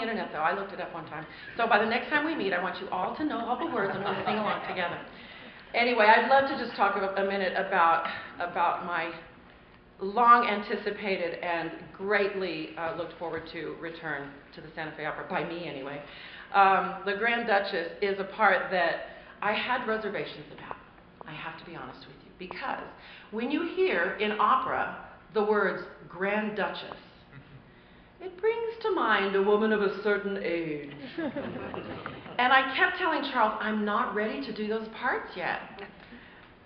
internet, though. I looked it up one time. So by the next time we meet, I want you all to know all the words, and we'll sing along together. Anyway, I'd love to just talk a minute about my long-anticipated and greatly looked forward to return to the Santa Fe Opera, by me anyway. The Grand Duchess is a part that I had reservations about. I have to be honest with you, because when you hear in opera the words Grand Duchess, it brings to mind a woman of a certain age. And I kept telling Charles, I'm not ready to do those parts yet.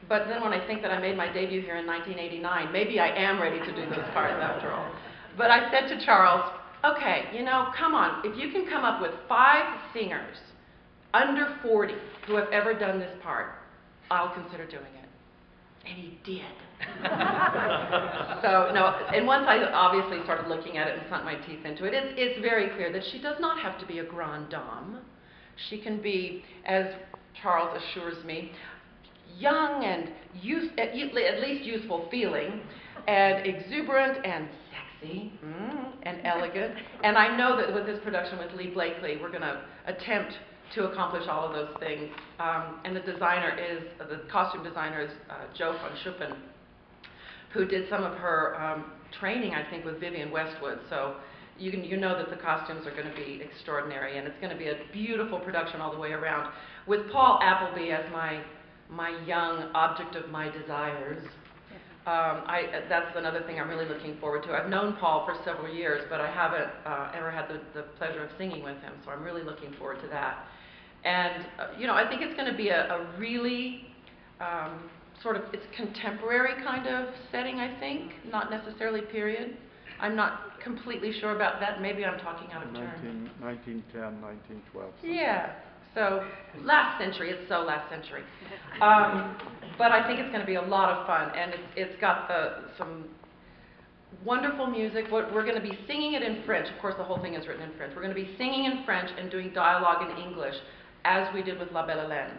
But then when I think that I made my debut here in 1989, maybe I am ready to do those parts after all. But I said to Charles, okay, you know, come on, if you can come up with 5 singers under 40 who have ever done this part, I'll consider doing it. And he did. So, no, and once I obviously started looking at it and sunk my teeth into it, it's very clear that she does not have to be a grande dame. She can be, as Charles assures me, young and at least youthful feeling, and exuberant and sexy, and elegant. And I know that with this production with Lee Blakely, we're going to attempt to accomplish all of those things. And the costume designer is Jo von Schuppen, who did some of her training, I think, with Vivienne Westwood. So you know that the costumes are going to be extraordinary, and it's going to be a beautiful production all the way around, with Paul Appleby as my young object of my desires. That's another thing I'm really looking forward to. I've known Paul for several years, but I haven't ever had the pleasure of singing with him, so I'm really looking forward to that. And, you know, I think it's going to be a really it's contemporary kind of setting, I think, not necessarily period. I'm not completely sure about that. Maybe I'm talking out of turn. 1910, 1912. Yeah. So, last century, it's so last century. But I think it's going to be a lot of fun, and it's got some wonderful music. We're going to be singing it in French. Of course, the whole thing is written in French. We're going to be singing in French and doing dialogue in English, as we did with La Belle Hélène.